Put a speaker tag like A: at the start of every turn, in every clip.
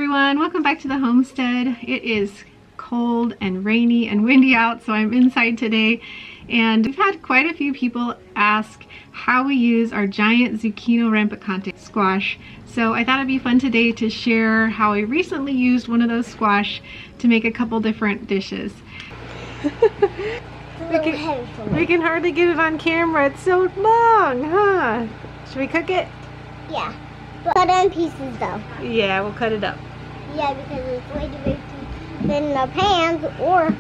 A: everyone, welcome back to the homestead. It is cold and rainy and windy out, so I'm inside today, and we've had quite a few people ask how we use our giant Zucchino Rampicante squash. So I thought it'd be fun today to share how I recently used one of those squash to make a couple different dishes. we can hardly get it on camera, it's so long, huh? Should we cook it?
B: Yeah. Cut it in pieces though.
A: Yeah, we'll cut it up.
B: Yeah, because it's way too big to fit in the pans or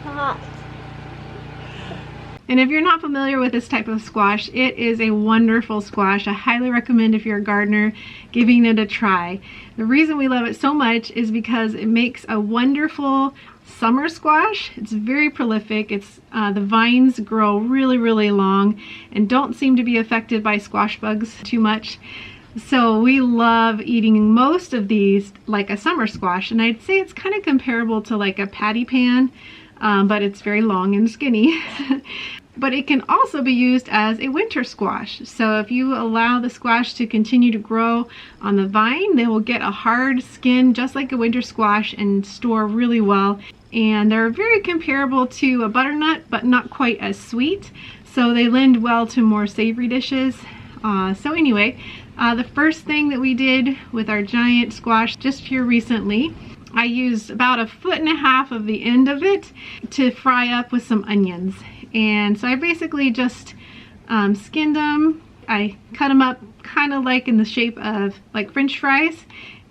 B: pots.
A: And if you're not familiar with this type of squash, it is a wonderful squash. I highly recommend, if you're a gardener, giving it a try. The reason we love it so much is because it makes a wonderful summer squash. It's very prolific. It's the vines grow really long and don't seem to be affected by squash bugs too much. So we love eating most of these like a summer squash, and I'd say it's kind of comparable to like a patty pan, but it's very long and skinny. But it can also be used as a winter squash. So if you allow the squash to continue to grow on the vine, they will get a hard skin just like a winter squash and store really well. And they're very comparable to a butternut, but not quite as sweet. So they lend well to more savory dishes. So anyway, the first thing that we did with our giant squash just here recently, I used about 1.5 feet of the end of it to fry up with some onions. And so I basically just skinned them. I cut them up kind of like in the shape of like French fries.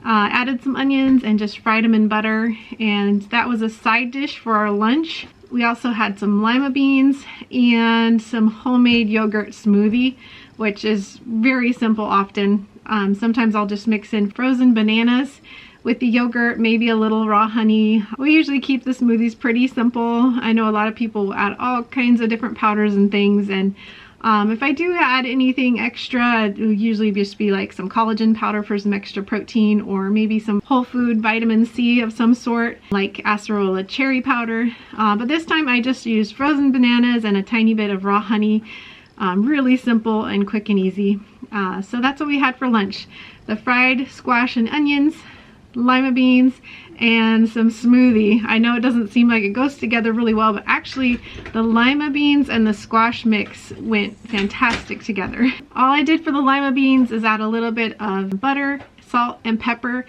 A: Added some onions and just fried them in butter, and that was a side dish for our lunch. We also had some lima beans and some homemade yogurt smoothie, which is very simple often. Sometimes I'll just mix in frozen bananas with the yogurt, maybe a little raw honey. We usually keep the smoothies pretty simple. I know a lot of people add all kinds of different powders and things, and if I do add anything extra, it will usually just be like some collagen powder for some extra protein, or maybe some whole food vitamin C of some sort, like acerola cherry powder. But this time I just used frozen bananas and a tiny bit of raw honey. Really simple and quick and easy. So that's what we had for lunch. The fried squash and onions, lima beans, and some smoothie. I know it doesn't seem like it goes together really well, but actually the lima beans and the squash mix went fantastic together. All I did for the lima beans is add a little bit of butter, salt, and pepper,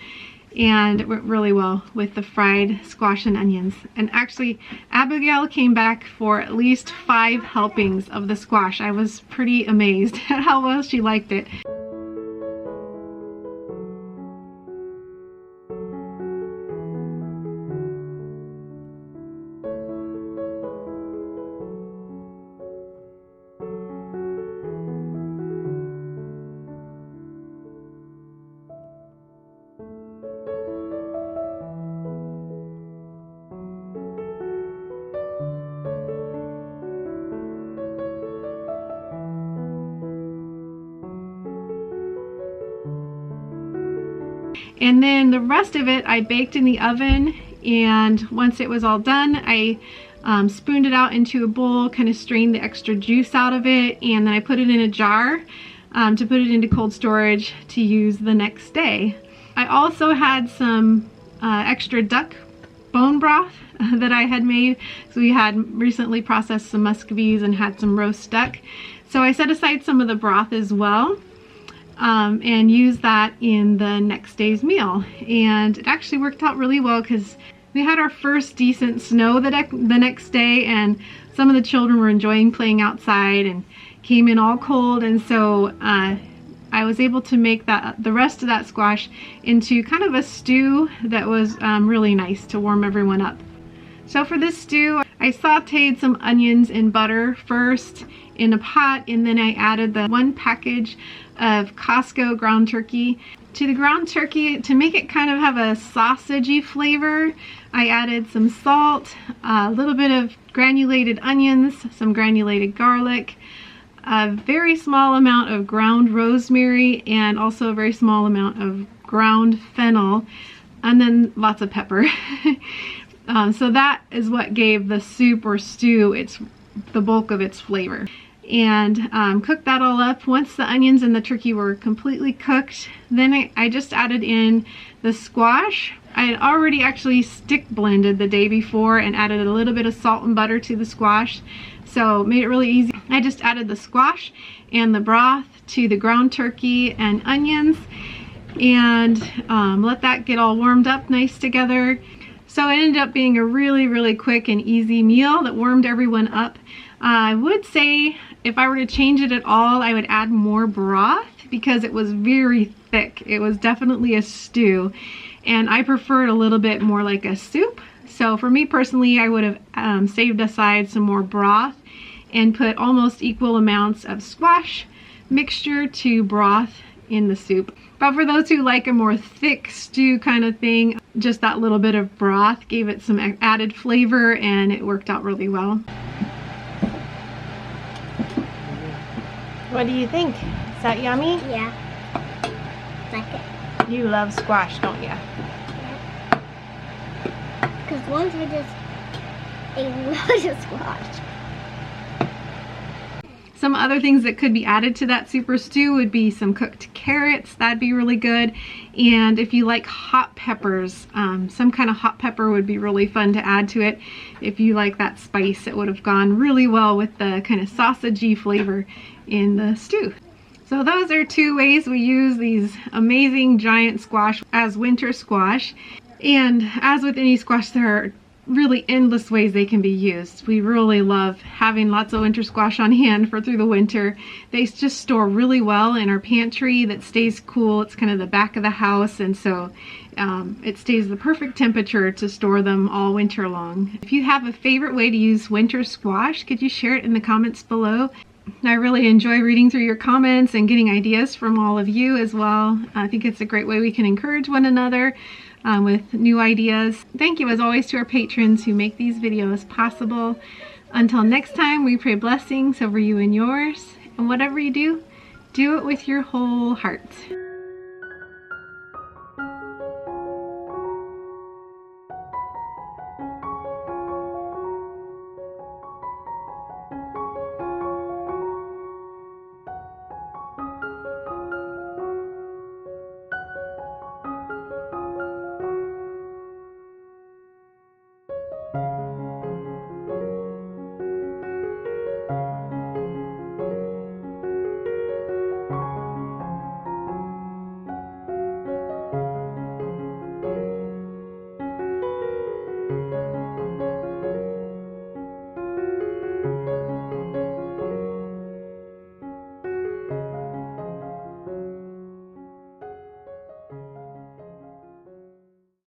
A: and it went really well with the fried squash and onions. And actually, Abigail came back for at least 5 helpings of the squash. I was pretty amazed at how well she liked it. And then the rest of it I baked in the oven, and once it was all done, I spooned it out into a bowl, kind of strained the extra juice out of it, and then I put it in a jar to put it into cold storage to use the next day. I also had some extra duck bone broth that I had made. So we had recently processed some muscovies and had some roast duck. So I set aside some of the broth as well. And use that in the next day's meal. And it actually worked out really well because we had our first decent snow the next day, and some of the children were enjoying playing outside and came in all cold, and so I was able to make the rest of that squash into kind of a stew that was really nice to warm everyone up. So for this stew, I sauteed some onions in butter first in a pot, and then I added the 1 package of Costco ground turkey. To the ground turkey, to make it kind of have a sausagey flavor, I added some salt, a little bit of granulated onions, some granulated garlic, a very small amount of ground rosemary, and also a very small amount of ground fennel, and then lots of pepper. So that is what gave the soup or stew the bulk of its flavor. and cooked that all up. Once the onions and the turkey were completely cooked, then I just added in the squash. I had already actually stick blended the day before and added a little bit of salt and butter to the squash, so made it really easy. I just added the squash and the broth to the ground turkey and onions, and let that get all warmed up nice together. So it ended up being a really quick and easy meal that warmed everyone up. I would say if I were to change it at all, I would add more broth because it was very thick. It was definitely a stew, and I prefer it a little bit more like a soup. So for me personally, I would have saved aside some more broth and put almost equal amounts of squash mixture to broth in the soup. But for those who like a more thick stew kind of thing, just that little bit of broth gave it some added flavor, and it worked out really well. What do you think? Is that yummy?
B: Yeah. Like it.
A: You love squash, don't you?
B: Yeah. Because once I just ate loads of squash.
A: Some other things that could be added to that super stew would be some cooked carrots. That'd be really good. And if you like hot peppers, some kind of hot pepper would be really fun to add to it. If you like that spice, it would have gone really well with the kind of sausagey flavor in the stew. So those are two ways we use these amazing giant squash as winter squash. And as with any squash, there are really endless ways they can be used. We really love having lots of winter squash on hand for through the winter. They just store really well in our pantry that stays cool. It's kind of the back of the house, and so it stays the perfect temperature to store them all winter long. If you have a favorite way to use winter squash, could you share it in the comments below? I really enjoy reading through your comments and getting ideas from all of you as well. I think it's a great way we can encourage one another with new ideas. Thank you as always to our patrons who make these videos possible. Until next time, we pray blessings over you and yours, and whatever you do, do it with your whole heart.